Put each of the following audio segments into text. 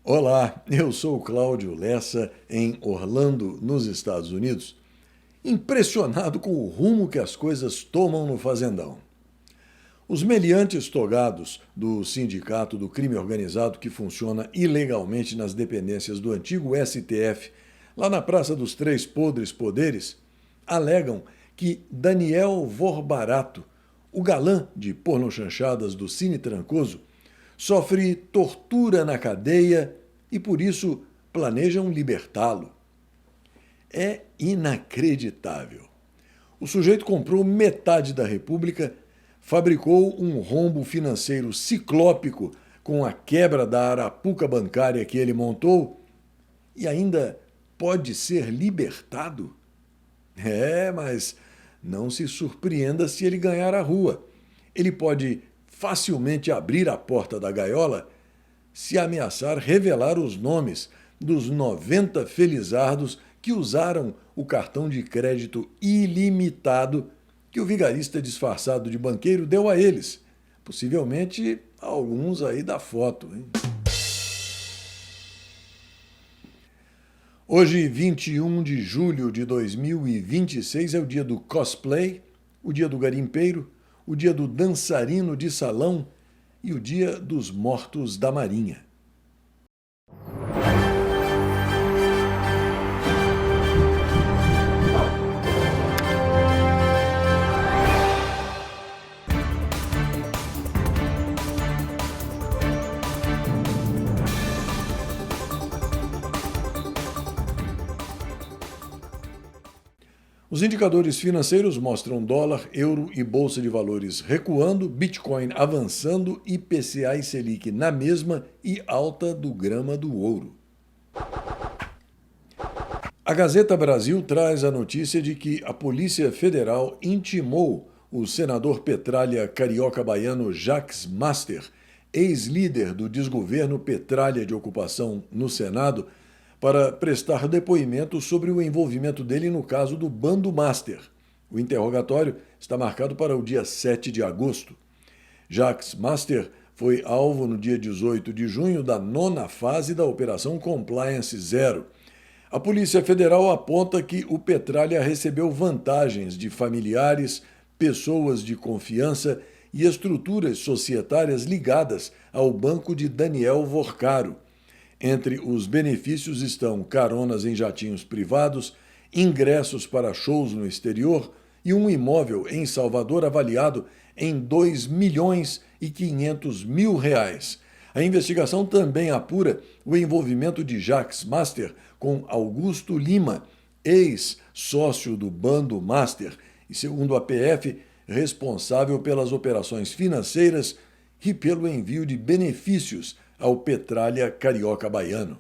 Olá, eu sou o Cláudio Lessa, em Orlando, nos Estados Unidos, impressionado com o rumo que as coisas tomam no Fazendão. Os meliantes togados do Sindicato do Crime Organizado, que funciona ilegalmente nas dependências do antigo STF, lá na Praça dos Três Podres Poderes, alegam que Daniel Vorbarato, o galã de pornochanchadas do Cine Trancoso, sofre tortura na cadeia e, por isso, planejam libertá-lo. É inacreditável. O sujeito comprou metade da República, fabricou um rombo financeiro ciclópico com a quebra da arapuca bancária que ele montou e ainda pode ser libertado? Mas não se surpreenda se ele ganhar a rua. Ele pode facilmente abrir a porta da gaiola se ameaçar revelar os nomes dos 90 felizardos que usaram o cartão de crédito ilimitado que o vigarista disfarçado de banqueiro deu a eles. Possivelmente alguns aí da foto, hein? Hoje, 21 de julho de 2026, é o dia do cosplay, o dia do garimpeiro, o dia do dançarino de salão e o dia dos mortos da Marinha. Os indicadores financeiros mostram dólar, euro e bolsa de valores recuando, Bitcoin avançando, IPCA e Selic na mesma e alta do grama do ouro. A Gazeta Brasil traz a notícia de que a Polícia Federal intimou o senador petralha carioca baiano Jacques Master, ex-líder do desgoverno Petralha de Ocupação no Senado, para prestar depoimento sobre o envolvimento dele no caso do Bando Master. O interrogatório está marcado para o dia 7 de agosto. Jacques Master foi alvo no dia 18 de junho da 9ª fase da Operação Compliance Zero. A Polícia Federal aponta que o Petralha recebeu vantagens de familiares, pessoas de confiança e estruturas societárias ligadas ao banco de Daniel Vorcaro. Entre os benefícios estão caronas em jatinhos privados, ingressos para shows no exterior e um imóvel em Salvador avaliado em R$ 2.500.000. A investigação também apura o envolvimento de Jacques Master com Augusto Lima, ex-sócio do Bando Master e, segundo a PF, responsável pelas operações financeiras e pelo envio de benefícios ao Petralha carioca baiano.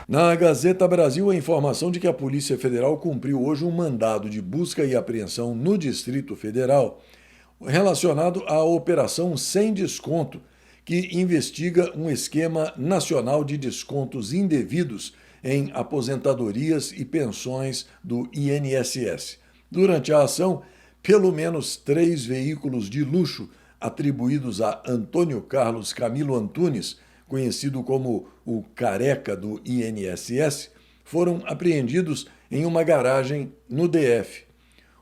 Na Gazeta Brasil, a informação de que a Polícia Federal cumpriu hoje um mandado de busca e apreensão no Distrito Federal relacionado à Operação Sem Desconto, que investiga um esquema nacional de descontos indevidos em aposentadorias e pensões do INSS. Durante a ação, pelo menos 3 veículos de luxo atribuídos a Antônio Carlos Camilo Antunes, conhecido como o Careca do INSS, foram apreendidos em uma garagem no DF.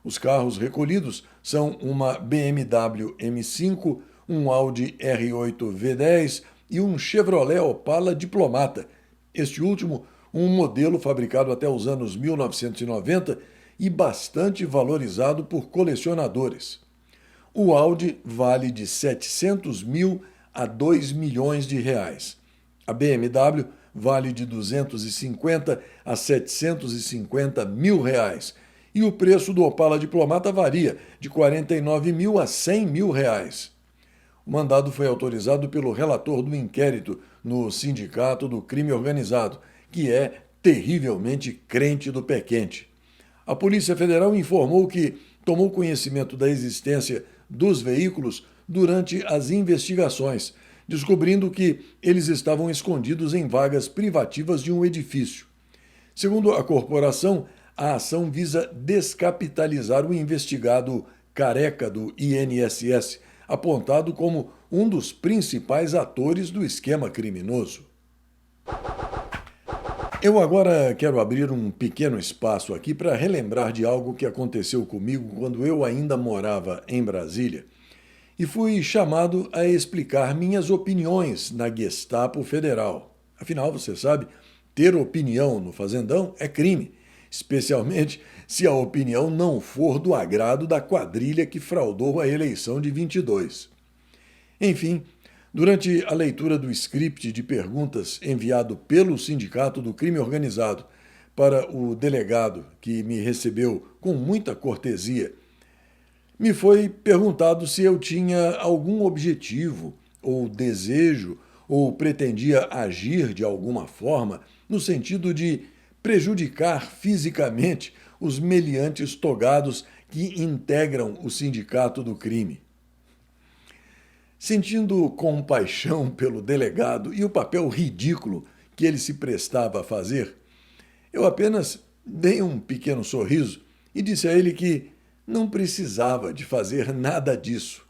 Os carros recolhidos são uma BMW M5, um Audi R8 V10 e um Chevrolet Opala Diplomata, este último um modelo fabricado até os anos 1990 e bastante valorizado por colecionadores. O Audi vale de 700 mil a 2 milhões de reais. A BMW vale de 250 a 750 mil reais. E o preço do Opala Diplomata varia de 49 mil a 100 mil reais. O mandado foi autorizado pelo relator do inquérito no Sindicato do Crime Organizado, que é terrivelmente crente do pé quente. A Polícia Federal informou que tomou conhecimento da existência dos veículos durante as investigações, descobrindo que eles estavam escondidos em vagas privativas de um edifício. Segundo a corporação, a ação visa descapitalizar o investigado Careca do INSS, apontado como um dos principais atores do esquema criminoso. Eu agora quero abrir um pequeno espaço aqui para relembrar de algo que aconteceu comigo quando eu ainda morava em Brasília e fui chamado a explicar minhas opiniões na Gestapo Federal. Afinal, você sabe, ter opinião no Fazendão é crime, especialmente se a opinião não for do agrado da quadrilha que fraudou a eleição de 22. Enfim, durante a leitura do script de perguntas enviado pelo Sindicato do Crime Organizado para o delegado que me recebeu com muita cortesia, me foi perguntado se eu tinha algum objetivo ou desejo ou pretendia agir de alguma forma no sentido de prejudicar fisicamente os meliantes togados que integram o Sindicato do Crime. Sentindo compaixão pelo delegado e o papel ridículo que ele se prestava a fazer, eu apenas dei um pequeno sorriso e disse a ele que não precisava de fazer nada disso.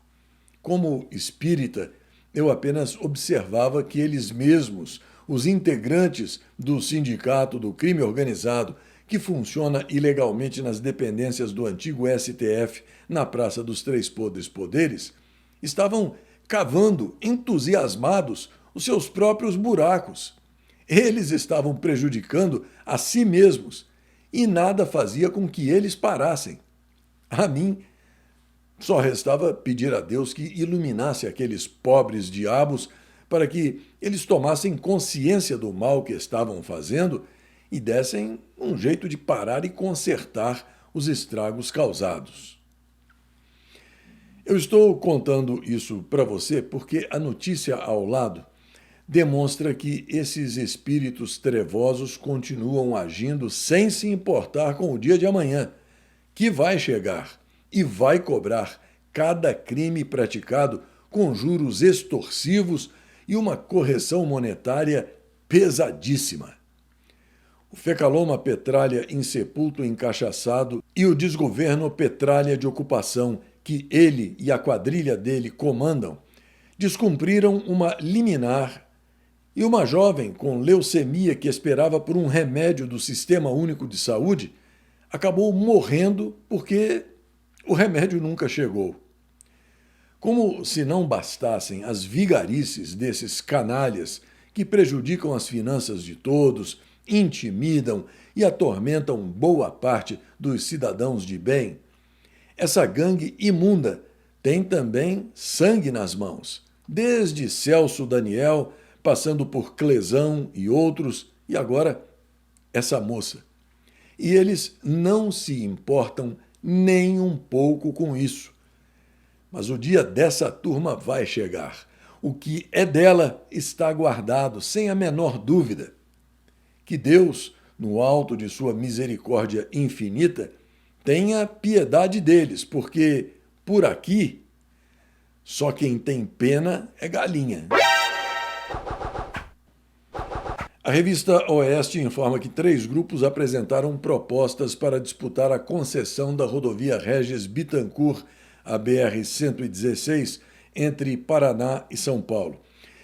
Como espírita, eu apenas observava que eles mesmos, os integrantes do Sindicato do Crime Organizado, que funciona ilegalmente nas dependências do antigo STF na Praça dos Três Poderes, estavam cavando, entusiasmados, os seus próprios buracos. Eles estavam prejudicando a si mesmos e nada fazia com que eles parassem. A mim, só restava pedir a Deus que iluminasse aqueles pobres diabos para que eles tomassem consciência do mal que estavam fazendo e dessem um jeito de parar e consertar os estragos causados. Eu estou contando isso para você porque a notícia ao lado demonstra que esses espíritos trevosos continuam agindo sem se importar com o dia de amanhã, que vai chegar e vai cobrar cada crime praticado com juros extorsivos e uma correção monetária pesadíssima. O Fecaloma Petralha insepulto encachaçado e o desgoverno Petralha de ocupação que ele e a quadrilha dele comandam, descumpriram uma liminar e uma jovem com leucemia que esperava por um remédio do Sistema Único de Saúde acabou morrendo porque o remédio nunca chegou. Como se não bastassem as vigarices desses canalhas que prejudicam as finanças de todos, intimidam e atormentam boa parte dos cidadãos de bem, essa gangue imunda tem também sangue nas mãos, desde Celso Daniel, passando por Clesão e outros, e agora essa moça. E eles não se importam nem um pouco com isso. Mas o dia dessa turma vai chegar. O que é dela está guardado, sem a menor dúvida. Que Deus, no alto de sua misericórdia infinita, tenha piedade deles, porque por aqui só quem tem pena é galinha. A revista Oeste informa que 3 grupos apresentaram propostas para disputar a concessão da rodovia Regis Bittencourt, a BR-116, entre Paraná e São Paulo.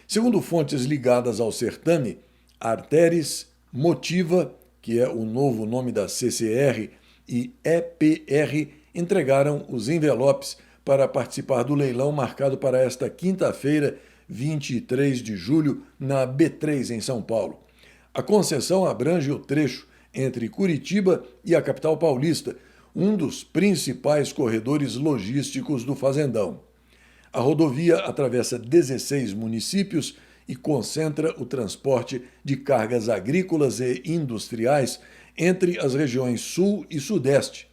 Segundo fontes ligadas ao certame, Arteris, Motiva, que é o novo nome da CCR, e EPR entregaram os envelopes para participar do leilão marcado para esta quinta-feira, 23 de julho, na B3, em São Paulo. A concessão abrange o trecho entre Curitiba e a capital paulista, um dos principais corredores logísticos do Fazendão. A rodovia atravessa 16 municípios e concentra o transporte de cargas agrícolas e industriais entre as regiões Sul e Sudeste.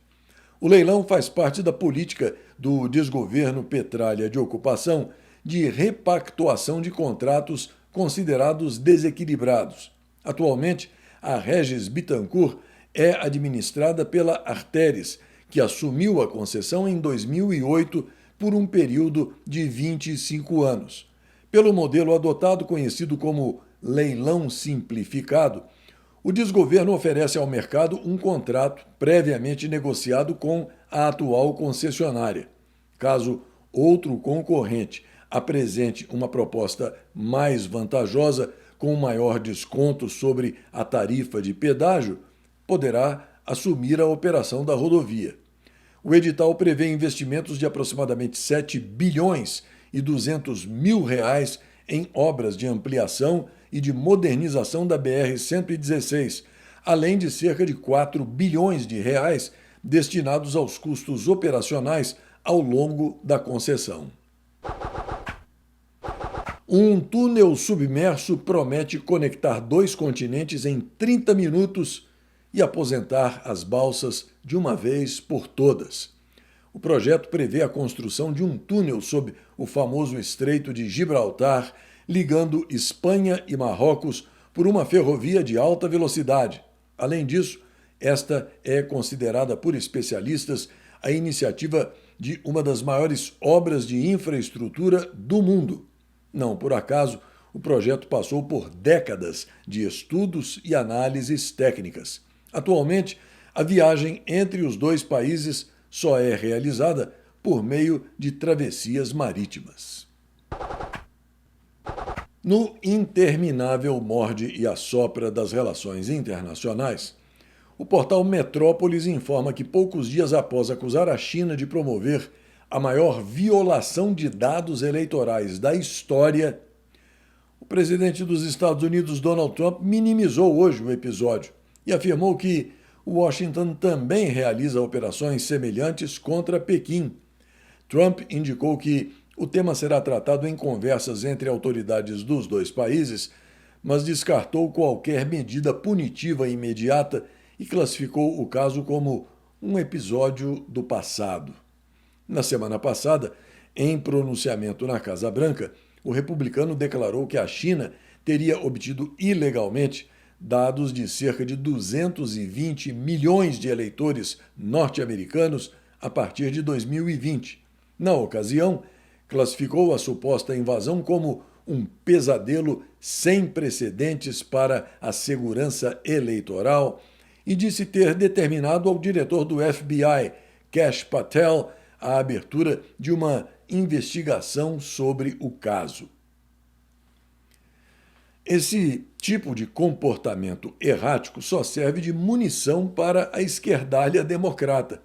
O leilão faz parte da política do desgoverno Petralha de ocupação de repactuação de contratos considerados desequilibrados. Atualmente, a Regis Bittencourt é administrada pela Arteris, que assumiu a concessão em 2008 por um período de 25 anos. Pelo modelo adotado, conhecido como leilão simplificado, o desgoverno oferece ao mercado um contrato previamente negociado com a atual concessionária. Caso outro concorrente apresente uma proposta mais vantajosa, com maior desconto sobre a tarifa de pedágio, poderá assumir a operação da rodovia. O edital prevê investimentos de aproximadamente 7 bilhões e 200 mil reais em obras de ampliação e de modernização da BR-116, além de cerca de 4 bilhões de reais destinados aos custos operacionais ao longo da concessão. Um túnel submerso promete conectar 2 continentes em 30 minutos e aposentar as balsas de uma vez por todas. O projeto prevê a construção de um túnel sob o famoso Estreito de Gibraltar, ligando Espanha e Marrocos por uma ferrovia de alta velocidade. Além disso, esta é considerada por especialistas a iniciativa de uma das maiores obras de infraestrutura do mundo. Não por acaso, o projeto passou por décadas de estudos e análises técnicas. Atualmente, a viagem entre os 2 países só é realizada por meio de travessias marítimas. No interminável morde e assopra das relações internacionais, o portal Metrópolis informa que poucos dias após acusar a China de promover a maior violação de dados eleitorais da história, o presidente dos Estados Unidos, Donald Trump, minimizou hoje o episódio e afirmou que Washington também realiza operações semelhantes contra Pequim. Trump indicou que o tema será tratado em conversas entre autoridades dos 2 países, mas descartou qualquer medida punitiva imediata e classificou o caso como um episódio do passado. Na semana passada, em pronunciamento na Casa Branca, o republicano declarou que a China teria obtido ilegalmente dados de cerca de 220 milhões de eleitores norte-americanos a partir de 2020. Na ocasião, classificou a suposta invasão como um pesadelo sem precedentes para a segurança eleitoral e disse ter determinado ao diretor do FBI, Kash Patel, a abertura de uma investigação sobre o caso. Esse tipo de comportamento errático só serve de munição para a esquerdalha democrata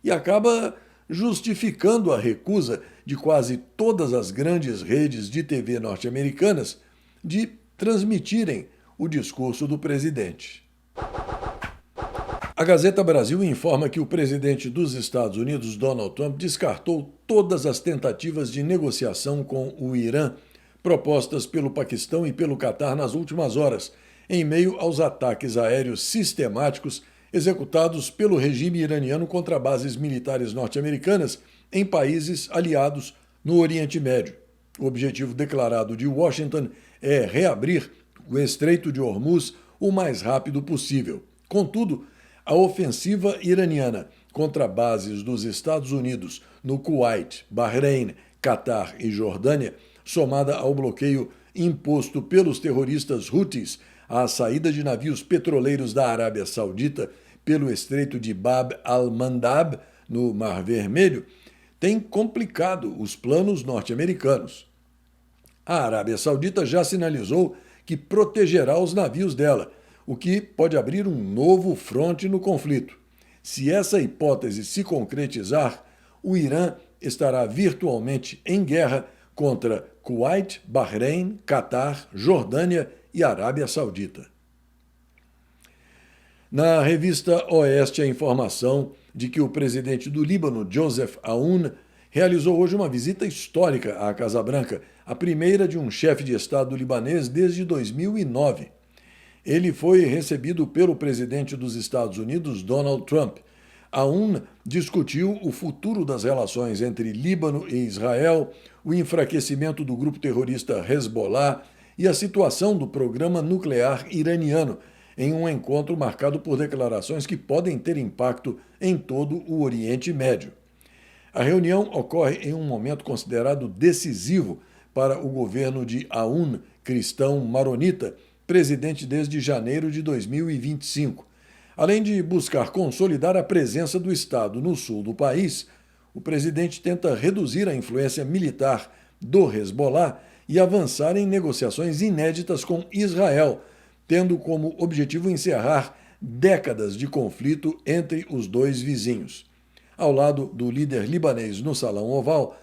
e acaba justificando a recusa de quase todas as grandes redes de TV norte-americanas de transmitirem o discurso do presidente. A Gazeta Brasil informa que o presidente dos Estados Unidos, Donald Trump, descartou todas as tentativas de negociação com o Irã propostas pelo Paquistão e pelo Catar nas últimas horas, em meio aos ataques aéreos sistemáticos executados pelo regime iraniano contra bases militares norte-americanas em países aliados no Oriente Médio. O objetivo declarado de Washington é reabrir o Estreito de Hormuz o mais rápido possível. Contudo, a ofensiva iraniana contra bases dos Estados Unidos no Kuwait, Bahrein, Catar e Jordânia, somada ao bloqueio imposto pelos terroristas Houthis à saída de navios petroleiros da Arábia Saudita pelo Estreito de Bab al-Mandab, no Mar Vermelho, tem complicado os planos norte-americanos. A Arábia Saudita já sinalizou que protegerá os navios dela, o que pode abrir um novo fronte no conflito. Se essa hipótese se concretizar, o Irã estará virtualmente em guerra contra Kuwait, Bahrein, Catar, Jordânia e Arábia Saudita. Na revista Oeste, a informação de que o presidente do Líbano, Joseph Aoun, realizou hoje uma visita histórica à Casa Branca, a primeira de um chefe de Estado libanês desde 2009. Ele foi recebido pelo presidente dos Estados Unidos, Donald Trump. Aoun discutiu o futuro das relações entre Líbano e Israel, o enfraquecimento do grupo terrorista Hezbollah e a situação do programa nuclear iraniano, em um encontro marcado por declarações que podem ter impacto em todo o Oriente Médio. A reunião ocorre em um momento considerado decisivo para o governo de Aoun, cristão maronita, presidente desde janeiro de 2025. Além de buscar consolidar a presença do Estado no sul do país, o presidente tenta reduzir a influência militar do Hezbollah e avançar em negociações inéditas com Israel, tendo como objetivo encerrar décadas de conflito entre os dois vizinhos. Ao lado do líder libanês no Salão Oval,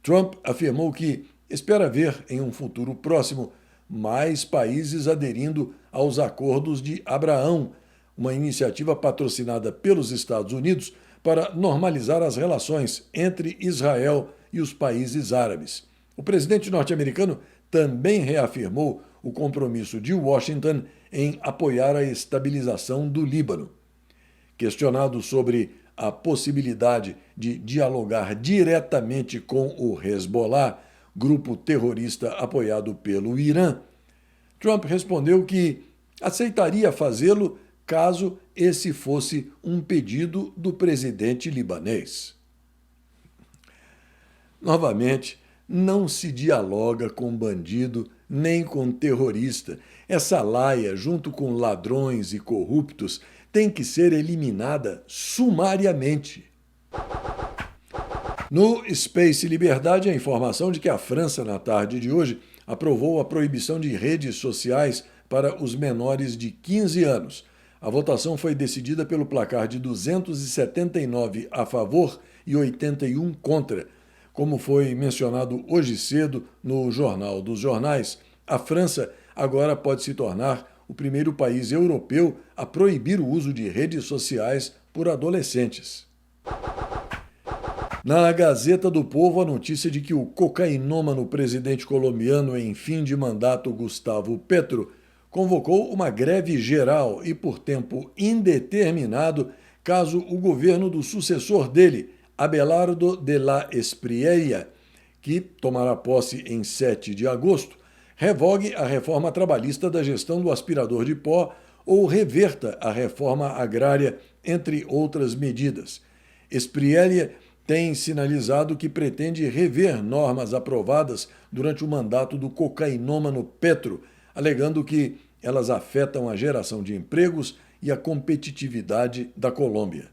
Trump afirmou que espera ver, em um futuro próximo, mais países aderindo aos Acordos de Abraão, uma iniciativa patrocinada pelos Estados Unidos para normalizar as relações entre Israel e os países árabes. O presidente norte-americano também reafirmou o compromisso de Washington em apoiar a estabilização do Líbano. Questionado sobre a possibilidade de dialogar diretamente com o Hezbollah, grupo terrorista apoiado pelo Irã, Trump respondeu que aceitaria fazê-lo caso esse fosse um pedido do presidente libanês. Novamente, não se dialoga com bandido nem com terrorista. Essa laia, junto com ladrões e corruptos, tem que ser eliminada sumariamente. No Space Liberdade, a informação de que a França, na tarde de hoje, aprovou a proibição de redes sociais para os menores de 15 anos. A votação foi decidida pelo placar de 279 a favor e 81 contra. Como foi mencionado hoje cedo no Jornal dos Jornais, a França agora pode se tornar o primeiro país europeu a proibir o uso de redes sociais por adolescentes. Na Gazeta do Povo, a notícia de que o cocainômano presidente colombiano em fim de mandato, Gustavo Petro, convocou uma greve geral e por tempo indeterminado caso o governo do sucessor dele, Abelardo de la Espriella, que tomará posse em 7 de agosto, revogue a reforma trabalhista da gestão do aspirador de pó ou reverta a reforma agrária, entre outras medidas. Espriella tem sinalizado que pretende rever normas aprovadas durante o mandato do cocainômano Petro, alegando que elas afetam a geração de empregos e a competitividade da Colômbia.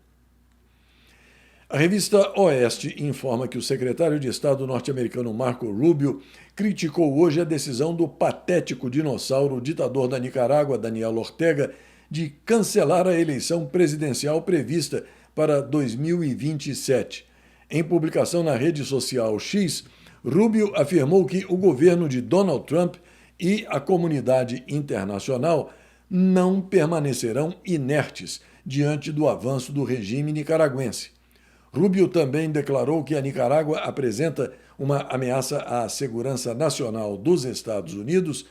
A revista Oeste informa que o secretário de Estado norte-americano Marco Rubio criticou hoje a decisão do patético dinossauro ditador da Nicarágua, Daniel Ortega, de cancelar a eleição presidencial prevista para 2027. Em publicação na rede social X, Rubio afirmou que o governo de Donald Trump e a comunidade internacional não permanecerão inertes diante do avanço do regime nicaragüense. Rubio também declarou que a Nicarágua apresenta uma ameaça à segurança nacional dos Estados Unidos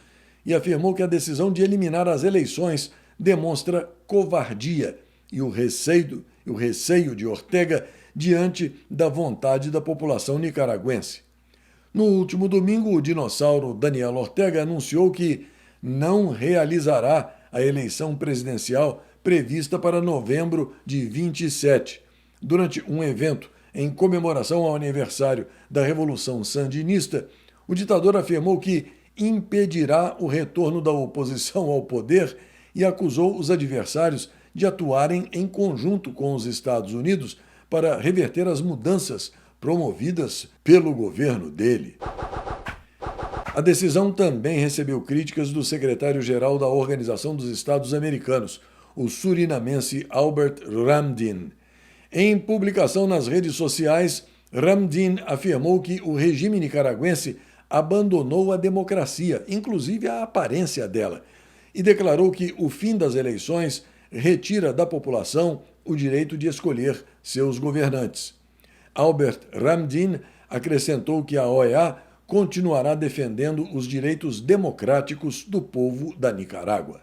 e afirmou que a decisão de eliminar as eleições demonstra covardia e o receio de Ortega diante da vontade da população nicaragüense. No último domingo, o dinossauro Daniel Ortega anunciou que não realizará a eleição presidencial prevista para novembro de 27. Durante um evento em comemoração ao aniversário da Revolução Sandinista, o ditador afirmou que impedirá o retorno da oposição ao poder e acusou os adversários de atuarem em conjunto com os Estados Unidos para reverter as mudanças promovidas pelo governo dele. A decisão também recebeu críticas do secretário-geral da Organização dos Estados Americanos, o surinamense Albert Ramdin. Em publicação nas redes sociais, Ramdin afirmou que o regime nicaragüense abandonou a democracia, inclusive a aparência dela, e declarou que o fim das eleições retira da população o direito de escolher seus governantes. Albert Ramdin acrescentou que a OEA continuará defendendo os direitos democráticos do povo da Nicarágua.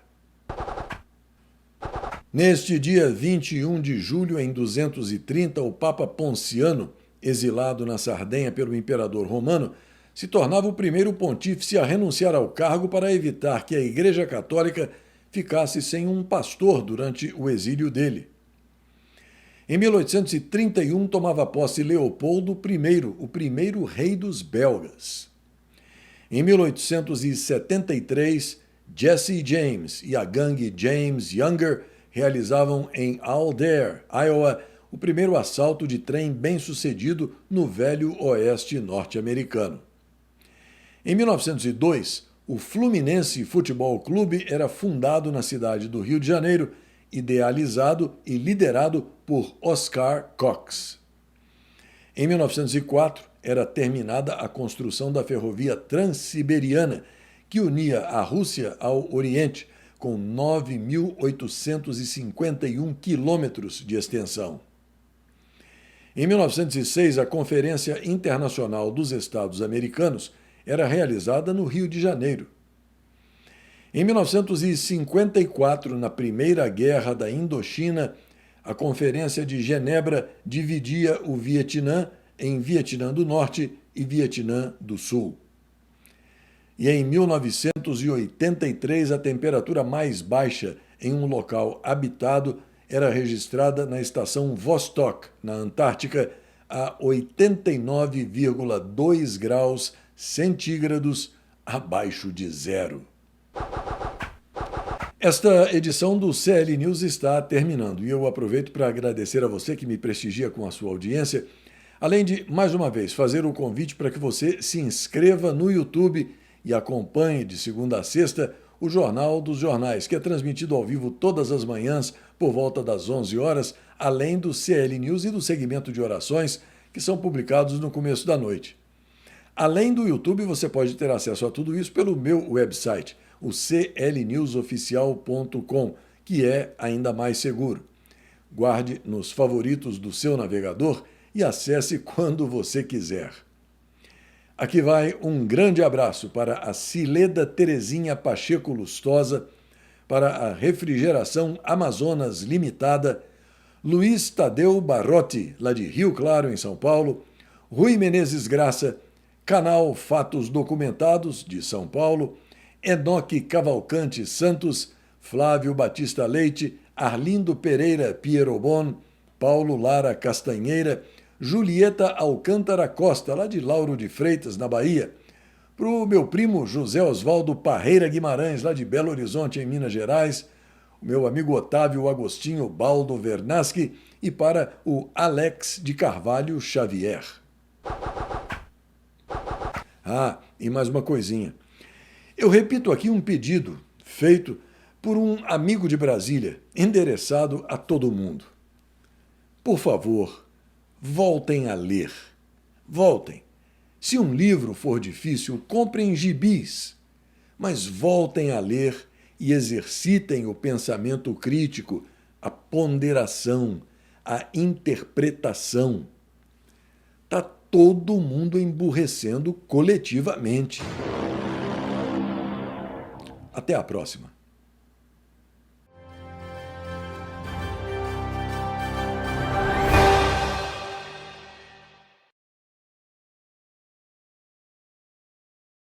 Neste dia 21 de julho, em 230, o Papa Ponciano, exilado na Sardenha pelo imperador romano, se tornava o primeiro pontífice a renunciar ao cargo para evitar que a Igreja Católica ficasse sem um pastor durante o exílio dele. Em 1831, tomava posse Leopoldo I, o primeiro rei dos belgas. Em 1873, Jesse James e a gangue James Younger realizavam em Alder, Iowa, o primeiro assalto de trem bem-sucedido no velho oeste norte-americano. Em 1902, o Fluminense Futebol Clube era fundado na cidade do Rio de Janeiro, idealizado e liderado por Oscar Cox. Em 1904, era terminada a construção da ferrovia Transiberiana, que unia a Rússia ao Oriente, com 9.851 quilômetros de extensão. Em 1906, a Conferência Internacional dos Estados Americanos era realizada no Rio de Janeiro. Em 1954, na Primeira Guerra da Indochina, a Conferência de Genebra dividia o Vietnã em Vietnã do Norte e Vietnã do Sul. E em 1983, a temperatura mais baixa em um local habitado era registrada na estação Vostok, na Antártica, a 89,2 graus centígrados abaixo de zero. Esta edição do CL News está terminando e eu aproveito para agradecer a você que me prestigia com a sua audiência, além de, mais uma vez, fazer o convite para que você se inscreva no YouTube e acompanhe de segunda a sexta o Jornal dos Jornais, que é transmitido ao vivo todas as manhãs por volta das 11 horas, além do CL News e do segmento de orações, que são publicados no começo da noite. Além do YouTube, você pode ter acesso a tudo isso pelo meu website, o clnewsoficial.com, que é ainda mais seguro. Guarde nos favoritos do seu navegador e acesse quando você quiser. Aqui vai um grande abraço para a Cileda Terezinha Pacheco Lustosa, para a Refrigeração Amazonas Limitada, Luiz Tadeu Barotti, lá de Rio Claro, em São Paulo, Rui Menezes Graça, Canal Fatos Documentados, de São Paulo, Enoque Cavalcante Santos, Flávio Batista Leite, Arlindo Pereira Pierobon, Paulo Lara Castanheira, Julieta Alcântara Costa, lá de Lauro de Freitas, na Bahia, para o meu primo José Osvaldo Parreira Guimarães, lá de Belo Horizonte, em Minas Gerais, o meu amigo Otávio Agostinho Baldo Vernaschi e para o Alex de Carvalho Xavier. Ah, e mais uma coisinha. Eu repito aqui um pedido feito por um amigo de Brasília, endereçado a todo mundo. Por favor, voltem a ler. Voltem. Se um livro for difícil, comprem gibis. Mas voltem a ler e exercitem o pensamento crítico, a ponderação, a interpretação. Está todo mundo emburrecendo coletivamente. Até a próxima.